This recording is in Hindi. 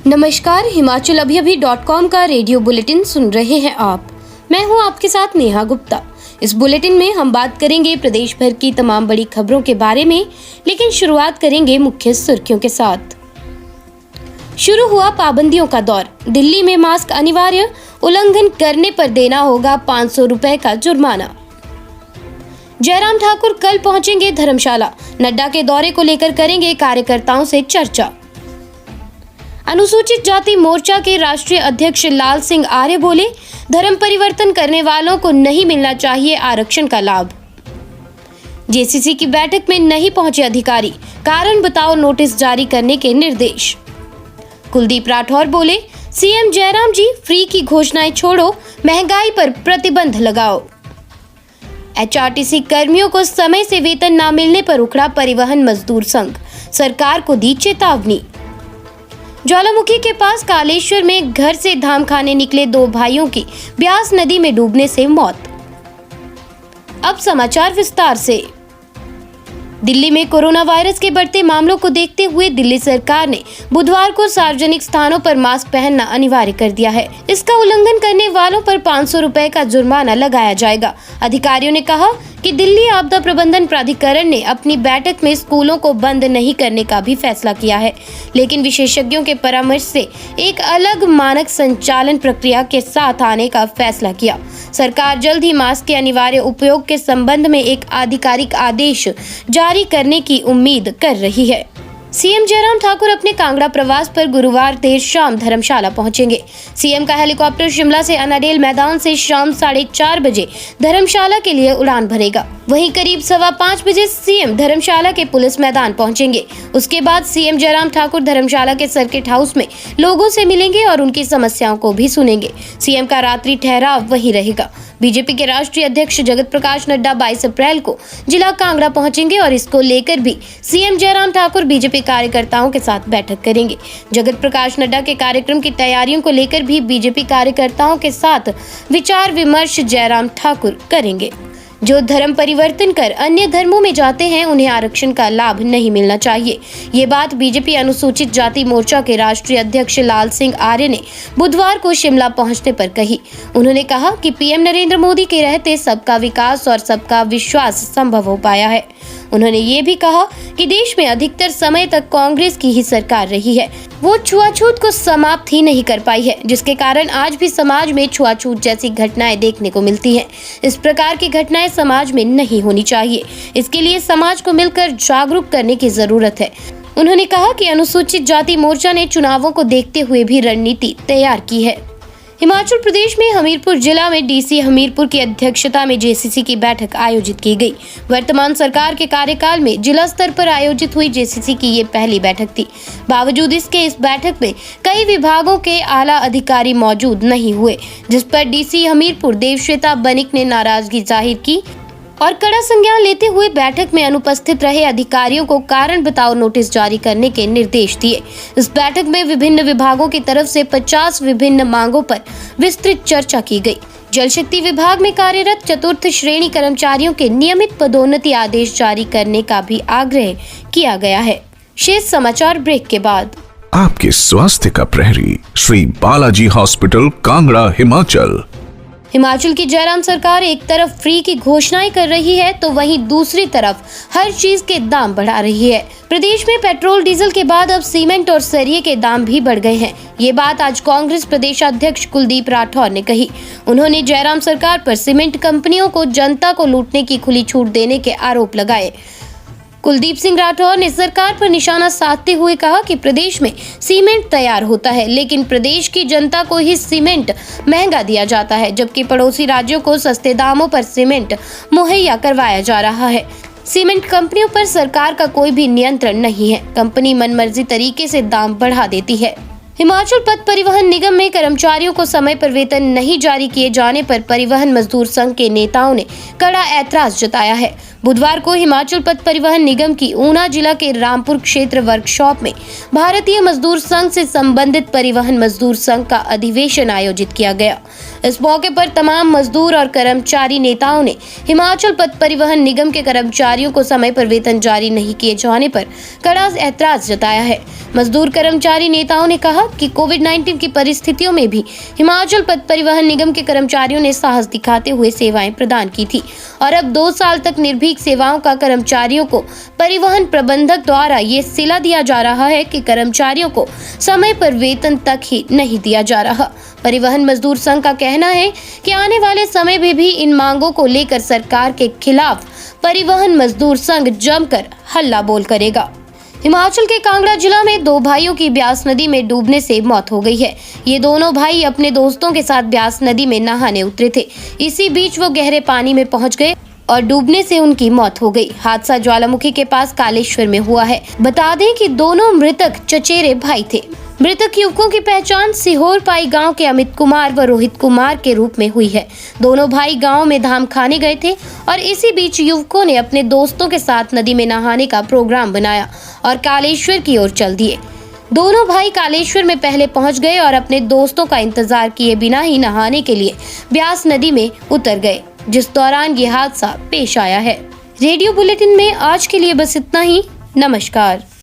नमस्कार, हिमाचल अभी.com का रेडियो बुलेटिन सुन रहे हैं आप। मैं हूं आपके साथ नेहा गुप्ता। इस बुलेटिन में हम बात करेंगे प्रदेश भर की तमाम बड़ी खबरों के बारे में, लेकिन शुरुआत करेंगे मुख्य सुर्खियों के साथ। शुरू हुआ पाबंदियों का दौर। दिल्ली में मास्क अनिवार्य, उल्लंघन करने पर देना होगा 500 रुपए का जुर्माना। जयराम ठाकुर कल पहुंचेंगे धर्मशाला। नड्डा के दौरे को लेकर करेंगे कार्यकर्ताओं से चर्चा। अनुसूचित जाति मोर्चा के राष्ट्रीय अध्यक्ष लाल सिंह आर्य बोले, धर्म परिवर्तन करने वालों को नहीं मिलना चाहिए आरक्षण का लाभ। जेसीसी की बैठक में नहीं पहुंचे अधिकारी, कारण बताओ नोटिस जारी करने के निर्देश। कुलदीप राठौर बोले, सीएम जयराम जी फ्री की घोषणाएं छोड़ो, महंगाई पर प्रतिबंध लगाओ। एचआरटीसी कर्मियों को समय से वेतन न मिलने पर उखड़ा परिवहन मजदूर संघ, सरकार को दी चेतावनी। ज्वालामुखी के पास कालेश्वर में घर से धाम खाने निकले 2 भाइयों की ब्यास नदी में डूबने से मौत। अब समाचार विस्तार से। दिल्ली में कोरोना वायरस के बढ़ते मामलों को देखते हुए दिल्ली सरकार ने बुधवार को सार्वजनिक स्थानों पर मास्क पहनना अनिवार्य कर दिया है। इसका उल्लंघन करने वालों पर 500 रुपए का जुर्माना लगाया जाएगा। अधिकारियों ने कहा कि दिल्ली आपदा प्रबंधन प्राधिकरण ने अपनी बैठक में स्कूलों को बंद नहीं करने का भी फैसला किया है, लेकिन विशेषज्ञों के परामर्श से एक अलग मानक संचालन प्रक्रिया के साथ आने का फैसला किया। सरकार जल्द ही मास्क के अनिवार्य उपयोग के संबंध में एक आधिकारिक आदेश जारी करने की उम्मीद कर रही है। सीएम जयराम ठाकुर अपने कांगड़ा प्रवास पर गुरुवार देर शाम धर्मशाला पहुंचेंगे। सीएम का हेलीकॉप्टर शिमला से अनाडेल मैदान से शाम 4:30 बजे धर्मशाला के लिए उड़ान भरेगा। वहीं करीब 5:15 बजे सीएम धर्मशाला के पुलिस मैदान पहुंचेंगे। उसके बाद सीएम जयराम ठाकुर धर्मशाला के सर्किट हाउस में लोगों से मिलेंगे और उनकी समस्याओं को भी सुनेंगे। सीएम का रात्रि ठहराव वहीं रहेगा। बीजेपी के राष्ट्रीय अध्यक्ष जगत प्रकाश नड्डा 22 अप्रैल को जिला कांगड़ा पहुंचेंगे और इसको लेकर भी सीएम जयराम ठाकुर बीजेपी कार्यकर्ताओं के साथ बैठक करेंगे। जगत प्रकाश नड्डा के कार्यक्रम की तैयारियों को लेकर भी बीजेपी कार्यकर्ताओं के साथ विचार विमर्श जयराम ठाकुर करेंगे। जो धर्म परिवर्तन कर अन्य धर्मों में जाते हैं, उन्हें आरक्षण का लाभ नहीं मिलना चाहिए। ये बात बीजेपी अनुसूचित जाति मोर्चा के राष्ट्रीय अध्यक्ष लाल सिंह आर्य ने बुधवार को शिमला पहुंचने पर कही। उन्होंने कहा कि पीएम नरेंद्र मोदी के रहते सबका विकास और सबका विश्वास संभव हो पाया है। उन्होंने ये भी कहा कि देश में अधिकतर समय तक कांग्रेस की ही सरकार रही है। वो छुआछूत को समाप्त ही नहीं कर पाई है, जिसके कारण आज भी समाज में छुआछूत जैसी घटनाएं देखने को मिलती हैं। इस प्रकार की घटनाएं समाज में नहीं होनी चाहिए। इसके लिए समाज को मिलकर जागरूक करने की जरूरत है। उन्होंने कहा कि अनुसूचित जाति मोर्चा ने चुनावों को देखते हुए भी रणनीति तैयार की है। हिमाचल प्रदेश में हमीरपुर जिला में डीसी हमीरपुर की अध्यक्षता में जेसीसी की बैठक आयोजित की गई। वर्तमान सरकार के कार्यकाल में जिला स्तर पर आयोजित हुई जेसीसी की ये पहली बैठक थी। बावजूद इसके इस बैठक में कई विभागों के आला अधिकारी मौजूद नहीं हुए, जिस पर डीसी हमीरपुर देवश्वेता बनिक ने नाराजगी जाहिर की और कड़ा संज्ञान लेते हुए बैठक में अनुपस्थित रहे अधिकारियों को कारण बताओ नोटिस जारी करने के निर्देश दिए। इस बैठक में विभिन्न विभागों की तरफ से 50 विभिन्न मांगों पर विस्तृत चर्चा की गई। जल शक्ति विभाग में कार्यरत चतुर्थ श्रेणी कर्मचारियों के नियमित पदोन्नति आदेश जारी करने का भी आग्रह किया गया है। शेष समाचार ब्रेक के बाद। आपके स्वास्थ्य का प्रहरी श्री बालाजी हॉस्पिटल कांगड़ा हिमाचल। हिमाचल की जयराम सरकार एक तरफ फ्री की घोषणाएं कर रही है, तो वहीं दूसरी तरफ हर चीज के दाम बढ़ा रही है। प्रदेश में पेट्रोल डीजल के बाद अब सीमेंट और सरिये के दाम भी बढ़ गए हैं। ये बात आज कांग्रेस प्रदेशाध्यक्ष कुलदीप राठौर ने कही। उन्होंने जयराम सरकार पर सीमेंट कंपनियों को जनता को लूटने की खुली छूट देने के आरोप लगाए। कुलदीप सिंह राठौर ने सरकार पर निशाना साधते हुए कहा कि प्रदेश में सीमेंट तैयार होता है, लेकिन प्रदेश की जनता को ही सीमेंट महंगा दिया जाता है, जबकि पड़ोसी राज्यों को सस्ते दामों पर सीमेंट मुहैया करवाया जा रहा है। सीमेंट कंपनियों पर सरकार का कोई भी नियंत्रण नहीं है। कंपनी मनमर्जी तरीके से दाम बढ़ा देती है। हिमाचल पथ परिवहन निगम में कर्मचारियों को समय पर वेतन नहीं जारी किए जाने पर परिवहन मजदूर संघ के नेताओं ने कड़ा ऐतराज जताया है। बुधवार को हिमाचल पथ परिवहन निगम की ऊना जिला के रामपुर क्षेत्र वर्कशॉप में भारतीय मजदूर संघ से संबंधित परिवहन मजदूर संघ का अधिवेशन आयोजित किया गया। इस मौके पर तमाम मजदूर और कर्मचारी नेताओं ने हिमाचल पथ परिवहन निगम के कर्मचारियों को समय पर वेतन जारी नहीं किए जाने पर कड़ा ऐतराज जताया है। मजदूर कर्मचारी नेताओं ने कहा कि कोविड-19 की परिस्थितियों में भी हिमाचल पथ परिवहन निगम के कर्मचारियों ने साहस दिखाते हुए सेवाएं प्रदान की थी और अब 2 साल तक निर्भीक सेवाओं का कर्मचारियों को परिवहन प्रबंधक द्वारा ये सिला दिया जा रहा है कि कर्मचारियों को समय पर वेतन तक ही नहीं दिया जा रहा। परिवहन मजदूर संघ का कहना है कि आने वाले समय में भी इन मांगों को लेकर सरकार के खिलाफ परिवहन मजदूर संघ जमकर हल्ला बोल करेगा। हिमाचल के कांगड़ा जिला में 2 भाइयों की ब्यास नदी में डूबने से मौत हो गई है। ये दोनों भाई अपने दोस्तों के साथ ब्यास नदी में नहाने उतरे थे। इसी बीच वो गहरे पानी में पहुंच गए और डूबने से उनकी मौत हो गई। हादसा ज्वालामुखी के पास कालेश्वर में हुआ है। बता दें कि दोनों मृतक चचेरे भाई थे। मृतक युवकों की पहचान सीहोर पाई गांव के अमित कुमार व रोहित कुमार के रूप में हुई है। दोनों भाई गांव में धाम खाने गए थे और इसी बीच युवकों ने अपने दोस्तों के साथ नदी में नहाने का प्रोग्राम बनाया और कालेश्वर की ओर चल दिए। दोनों भाई कालेश्वर में पहले पहुंच गए और अपने दोस्तों का इंतजार किए बिना ही नहाने के लिए ब्यास नदी में उतर गए, जिस दौरान ये हादसा पेश आया है। रेडियो बुलेटिन में आज के लिए बस इतना ही। नमस्कार।